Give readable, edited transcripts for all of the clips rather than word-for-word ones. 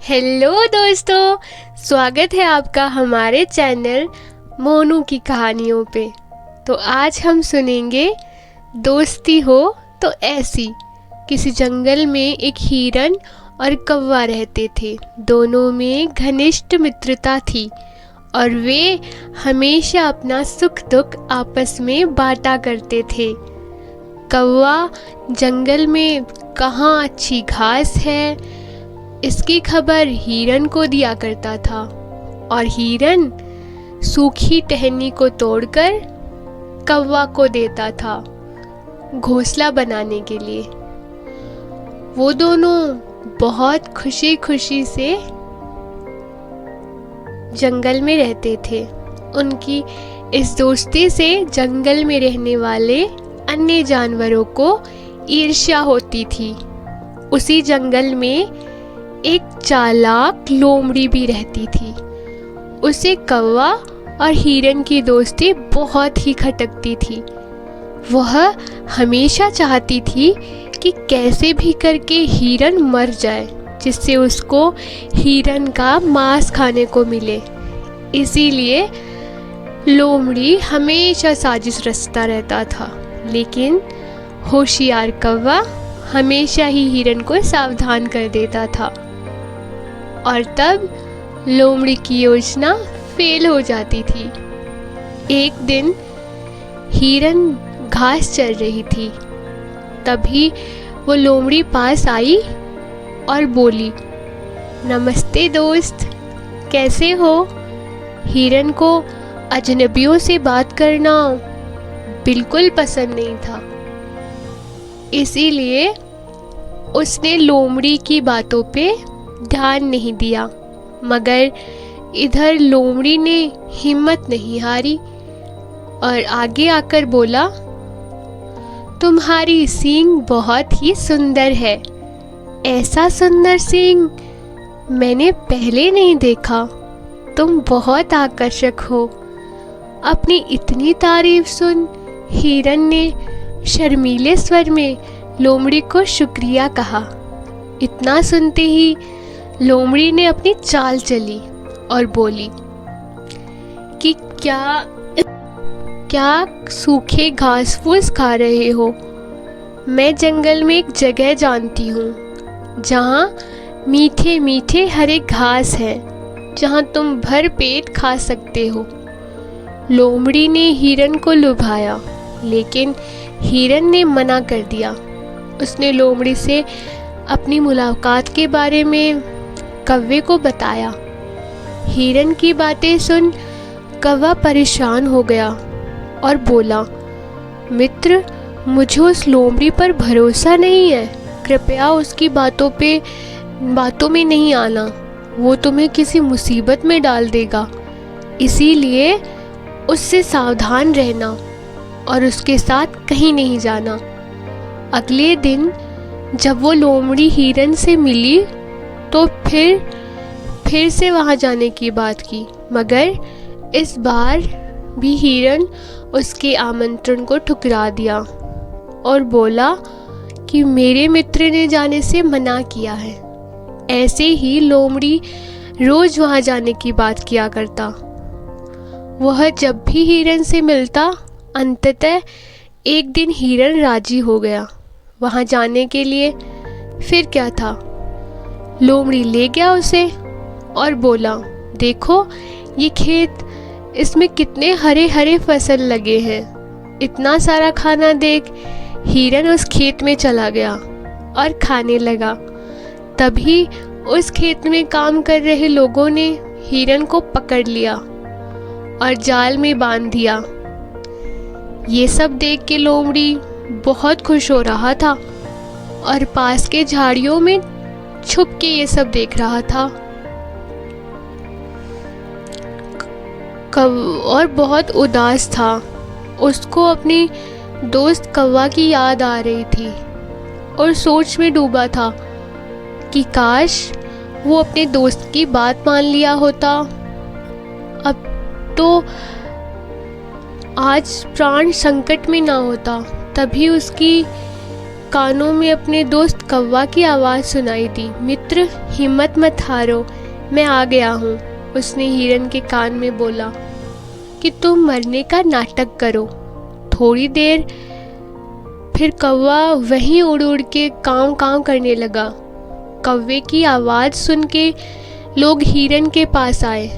Hello दोस्तों, स्वागत है आपका हमारे चैनल मोनू की कहानियों पे। तो आज हम सुनेंगे दोस्ती हो तो ऐसी। किसी जंगल में एक हिरन और कौवा रहते थे। दोनों में घनिष्ठ मित्रता थी और वे हमेशा अपना सुख दुख आपस में बांटा करते थे। कौवा जंगल में कहाँ अच्छी घास है इसकी खबर हिरन को दिया करता था और हिरन सूखी टहनी को तोड़कर कौवा को देता था घोंसला बनाने के लिए। वो दोनों बहुत खुशी खुशी से जंगल में रहते थे। उनकी इस दोस्ती से जंगल में रहने वाले अन्य जानवरों को ईर्ष्या होती थी। उसी जंगल में एक चालाक लोमड़ी भी रहती थी। उसे कौवा और हिरन की दोस्ती बहुत ही खटकती थी। वह हमेशा चाहती थी कि कैसे भी करके हिरन मर जाए, जिससे उसको हिरन का मांस खाने को मिले। इसीलिए लोमड़ी हमेशा साजिश रचता रहता था, लेकिन होशियार कौवा हमेशा ही हिरन को सावधान कर देता था और तब लोमड़ी की योजना फेल हो जाती थी। एक दिन हिरन घास चर रही थी। तभी वो लोमड़ी पास आई और बोली, नमस्ते दोस्त, कैसे हो? हिरन को अजनबियों से बात करना बिल्कुल पसंद नहीं था। इसीलिए उसने लोमड़ी की बातों पे ध्यान नहीं दिया। मगर इधर लोमड़ी ने हिम्मत नहीं हारी और आगे आकर बोला, तुम्हारी सींग बहुत ही सुंदर है। ऐसा सुंदर सींग मैंने पहले नहीं देखा। तुम बहुत आकर्षक हो। अपनी इतनी तारीफ सुन हिरन ने शर्मीले स्वर में लोमड़ी को शुक्रिया कहा। इतना सुनते ही लोमड़ी ने अपनी चाल चली और बोली कि क्या सूखे घास फूस खा रहे हो? मैं जंगल में एक जगह जानती हूँ जहाँ मीठे मीठे हरे घास हैं, जहाँ तुम भर पेट खा सकते हो। लोमड़ी ने हिरन को लुभाया, लेकिन हिरन ने मना कर दिया। उसने लोमड़ी से अपनी मुलाकात के बारे में कौवे को बताया। हिरन की बातें सुन कौवा परेशान हो गया और बोला, मित्र, मुझे उस लोमड़ी पर भरोसा नहीं है। कृपया उसकी बातों में नहीं आना। वो तुम्हें किसी मुसीबत में डाल देगा। इसीलिए उससे सावधान रहना और उसके साथ कहीं नहीं जाना। अगले दिन जब वो लोमड़ी हिरन से मिली तो फिर से वहाँ जाने की बात की, मगर इस बार भी हिरन उसके आमंत्रण को ठुकरा दिया और बोला कि मेरे मित्र ने जाने से मना किया है। ऐसे ही लोमड़ी रोज वहाँ जाने की बात किया करता। वह जब भी हिरन से मिलता, अंततः एक दिन हिरन राजी हो गया वहाँ जाने के लिए। फिर क्या था, लोमड़ी ले गया उसे और बोला, देखो ये खेत, इसमें कितने हरे हरे फसल लगे हैं। इतना सारा खाना देख। हिरन उस खेत में चला गया और खाने लगा। तभी उस खेत में काम कर रहे लोगों ने हिरन को पकड़ लिया और जाल में बांध दिया। ये सब देख के लोमड़ी बहुत खुश हो रहा था और पास के झाड़ियों में छुप के ये सब देख रहा था और बहुत उदास था। उसको अपनी दोस्त कौवा की याद आ रही थी और सोच में डूबा था कि काश वो अपने दोस्त की बात मान लिया होता। अब तो आज प्राण संकट में ना होता। तभी उसकी कानों में अपने दोस्त कौवा की आवाज़ सुनाई दी। मित्र, हिम्मत मत हारो, मैं आ गया हूँ। उसने हिरन के कान में बोला कि तुम मरने का नाटक करो। थोड़ी देर फिर कौवा वहीं उड़ उड़ के काँव काँव करने लगा। कौवे की आवाज़ सुन के लोग हिरन के पास आए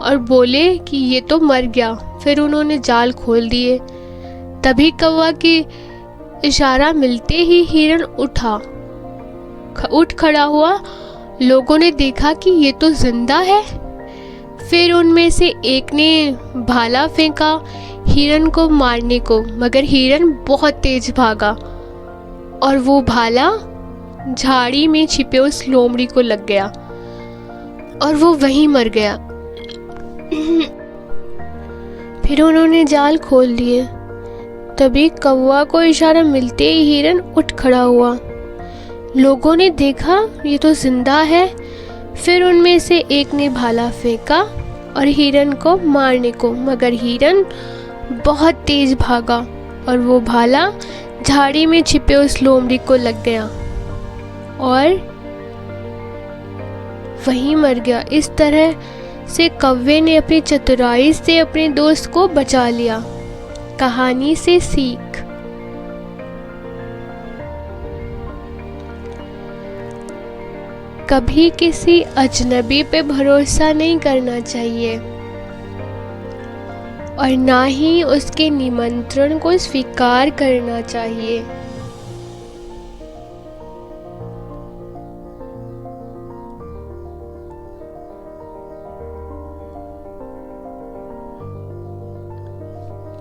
और बोले कि ये तो मर गया। फिर उन्होंने जाल खोल दिए। तभी कौवा की इशारा मिलते ही हिरन उठ खड़ा हुआ। लोगों ने देखा कि ये तो जिंदा है। फिर उनमें से एक ने भाला फेंका हिरन को मारने को, मगर हिरन बहुत तेज भागा और वो भाला झाड़ी में छिपे उस लोमड़ी को लग गया और वो वहीं मर गया। फिर उन्होंने जाल खोल लिए। तभी कौवा को इशारा मिलते ही हिरन उठ खड़ा हुआ। लोगों ने देखा ये तो जिंदा है। फिर उनमें से एक ने भाला फेंका और हिरन को मारने को, मगर हिरन बहुत तेज भागा और वो भाला झाड़ी में छिपे उस लोमड़ी को लग गया और वहीं मर गया। इस तरह से कौवे ने अपनी चतुराई से अपने दोस्त को बचा लिया। कहानी से सीख। कभी किसी अजनबी पे भरोसा नहीं करना चाहिए और ना ही उसके निमंत्रण को स्वीकार करना चाहिए।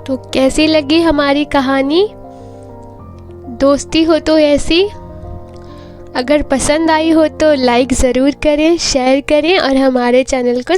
तो कैसी लगी हमारी कहानी? दोस्ती हो तो ऐसी। अगर पसंद आई हो तो लाइक ज़रूर करें, शेयर करें और हमारे चैनल को